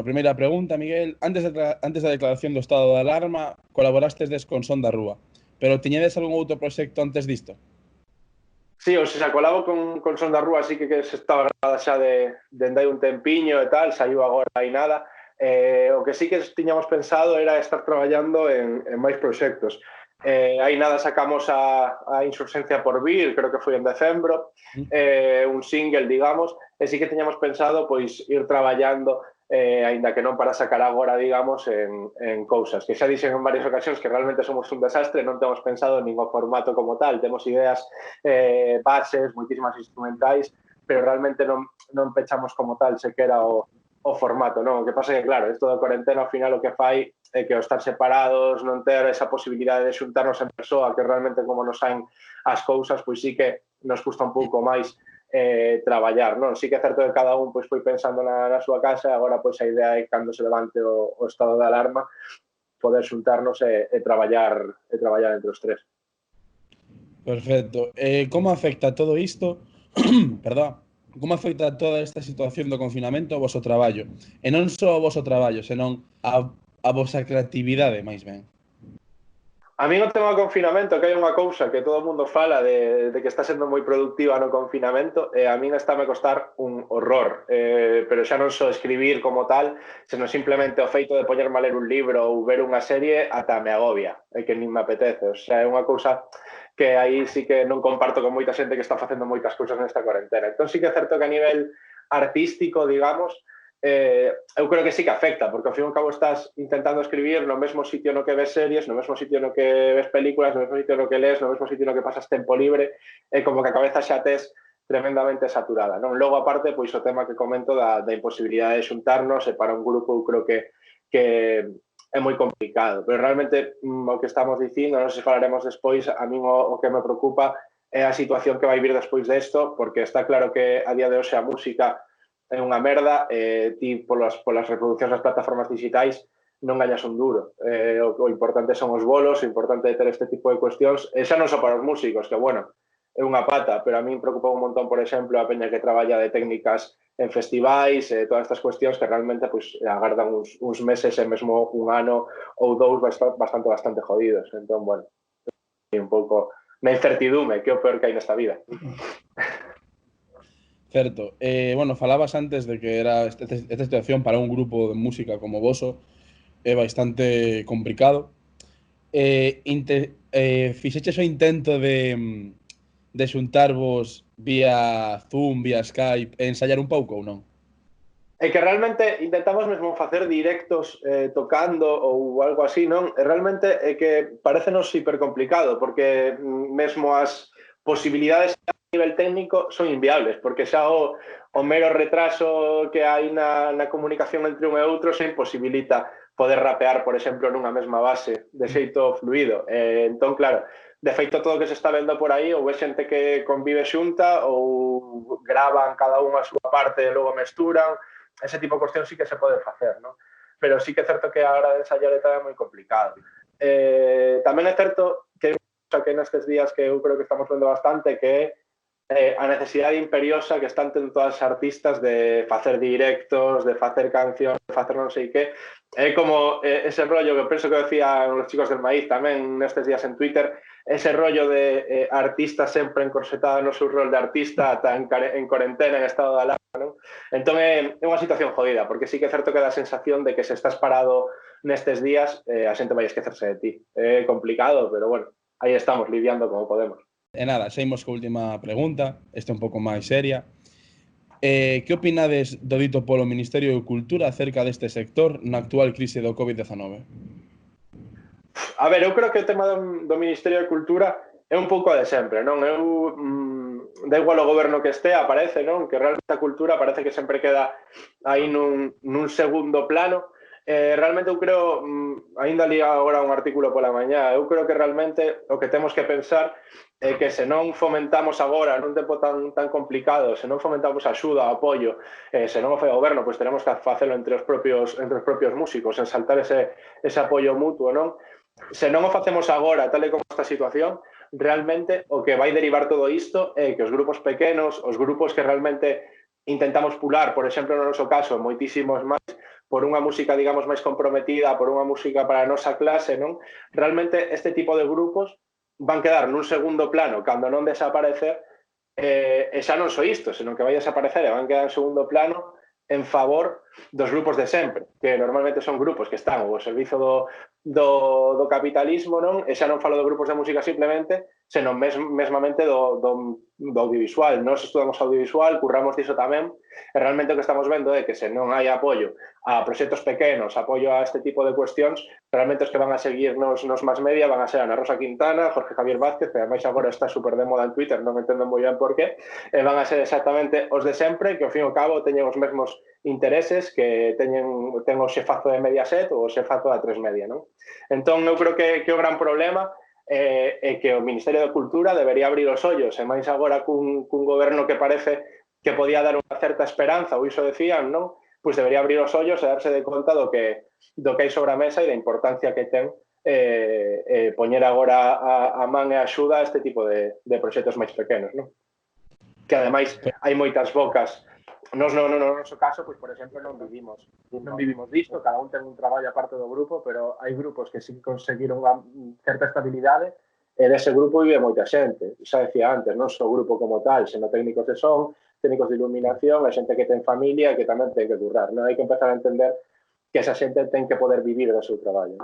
A primeira pregunta, Miguel. Antes da declaración do estado de alarma, colaborastes con Son da Rúa, pero tiñedes algún outro proxecto antes disto? Sí, ou seja, colabo con Son da Rúa, así que se estaba grabada xa dende hai un tempiño e tal, saiu agora hai nada. O que sí que tiñamos pensado era estar traballando en máis proxectos. Hai nada sacamos a Insurxencia por Vir, creo que foi en decembro, un single, digamos, e sí que tiñamos pensado pois ir traballando, aínda que non para sacar agora, digamos, en cousas. Que xa dixen en varias ocasións que realmente somos un desastre, non temos pensado nin o formato como tal, temos ideas, bases, moitísimas instrumentais, pero realmente non pechamos como tal sequera o formato, non? O que pasa é que, claro, isto da cuarentena, ao final, o que fai é que ao estar separados, non ter esa posibilidade de xuntarnos en persoa, que realmente como nos saen as cousas, pois sí que nos custa un pouco máis traballar, non? Sí que é certo que cada un pois foi pensando na súa casa e agora pois a idea é cando se levante o estado de alarma poder xuntarnos e traballar entre os tres. Perfecto. Como afecta todo isto perdón, como afecta toda esta situación do confinamento ao voso traballo? E non só ao voso traballo, senón a vosa creatividade, máis ben. A min o tema do confinamento, que hai unha cousa que todo o mundo fala de que está sendo moi productiva no confinamento, e a min está me costar un horror, pero xa non só escribir como tal, senón simplemente o feito de poñerme a ler un libro ou ver unha serie ata me agobia, é que nin me apetece, o sea, é unha cousa que aí sí que non comparto con moita xente que está facendo moitas cousas nesta cuarentena. Entón sí que é certo que a nivel artístico, digamos, eu creo que sí que afecta, porque ao fin e ao cabo estás intentando escribir no mesmo sitio no que ves series, no mesmo sitio no que ves películas, no mesmo sitio no que lees, no mesmo sitio no que pasas tempo libre, e como que a cabeza xa tes tremendamente saturada, non? Logo, aparte, pois o tema que comento da imposibilidade de xuntarnos, e para un grupo eu creo que é moi complicado, pero realmente o que estamos dicindo, non sei se falaremos despois, a min o que me preocupa é a situación que vai vir despois desto, porque está claro que a día de hoxe a música é unha merda, ti polas reproduccións das plataformas digitais non gañas un duro. O importante son os bolos, o importante é ter este tipo de cuestións, e xa non só para os músicos, que, bueno, é unha pata, pero a min preocupa un montón, por exemplo, a peña que traballa de técnicas en festivais, todas estas cuestións que realmente pues, agardan uns meses e mesmo un ano ou dous bastante jodidos. Entón, bueno, un pouco na incertidume, que é o peor que hai nesta vida. Certo. Bueno, falabas antes de que era esta situación para un grupo de música como voso é bastante complicado. Fixeches o intento de xuntarvos vía Zoom, vía Skype, e ensayar un pouco ou non? É que realmente intentamos mesmo facer directos tocando ou algo así, non? E realmente é que parecenos hiper complicado, porque mesmo as posibilidades a nivel técnico son inviables, porque xa o mero retraso que hai na comunicación entre un e outro se imposibilita poder rapear, por exemplo, nunha mesma base de xeito fluido. Entón, claro, de feito, todo o que se está vendo por aí ou é xente que convive xunta ou gravan cada un a súa parte e logo mesturan. Ese tipo de cuestión sí que se pode facer, non? Pero sí que é certo que a hora de ensayar é moi complicado. Tamén é certo que que nestes días que eu creo que estamos vendo bastante, que é a necesidade imperiosa que están tendo todas as artistas de facer directos, de facer cancións, de facer non sei que. É como ese rollo que penso que decían os chicos del Maíz tamén nestes días en Twitter, ese rollo de artista sempre encorsetado no seu rol de artista ata en cuarentena, en estado de alarma, non? Entón é unha situación jodida, porque sí que é certo que dá a sensación de que se estás parado nestes días, a xente vai esquecerse de ti. É complicado, pero bueno, aí estamos lidiando como podemos. E nada, seguimos coa última pregunta, esta un pouco máis seria. Que opinades do dito polo Ministerio de Cultura acerca deste sector na actual crise do COVID-19? A ver, eu creo que o tema do Ministerio de Cultura é un pouco de sempre, non? Da igual o goberno que estea, parece, non? Que realmente a cultura parece que sempre queda aí nun segundo plano. Realmente eu creo, ainda li agora un artículo pola mañá, eu creo que realmente o que temos que pensar é que se non fomentamos agora, nun tempo tan complicado, se non fomentamos axuda, apoio, se non o fai o goberno, pois tenemos que facelo entre os propios músicos, ensaltar ese apoio mutuo, non? Se non o facemos agora, tal e como esta situación, realmente o que vai derivar todo isto é que os grupos pequenos, os grupos que realmente intentamos pular, por exemplo, no noso caso, moitísimos máis, por unha música, digamos, máis comprometida, por unha música para a nosa clase, non? Realmente este tipo de grupos van quedar nun segundo plano cando non desaparecer, e xa non só isto, senón que vai desaparecer e van quedar en segundo plano en favor dos grupos de sempre, que normalmente son grupos que están ao servizo do capitalismo, non? E xa non falo de grupos de música simplemente, senón mesmamente do audiovisual. Nós estudamos audiovisual, curramos diso tamén, e realmente o que estamos vendo é que se non hai apoio a proxectos pequenos, apoio a este tipo de cuestións, realmente os que van a seguir nos mass media van a ser Ana Rosa Quintana, Jorge Javier Vázquez, que ademais agora está super de moda en Twitter, non entendo moi ben por qué, e van a ser exactamente os de sempre, que ao fin e ao cabo teñen os mesmos intereses que ten o xefazo de Mediaset ou o xefazo da Tres Media, non? Entón, eu creo que o gran problema é que o Ministerio de Cultura debería abrir os ollos, e máis agora cun goberno que parece que podía dar unha certa esperanza, ou iso decían, non? Pois debería abrir os ollos e darse de conta do que hai sobre a mesa e da importancia que ten poñer agora a man e a axuda a este tipo de proxectos máis pequenos, non? Que ademais hai moitas bocas. Nos no noso caso, pois, por exemplo, non vivimos disto, cada un ten un traballo aparte do grupo, pero hai grupos que sí conseguiron unha certa estabilidade e dese grupo vive moita xente. Xa decía antes, non só o grupo como tal, sino técnicos de son, técnicos de iluminación, a xente que ten familia e que tamén ten que currar. Non hai que empezar a entender que esa xente ten que poder vivir do seu traballo.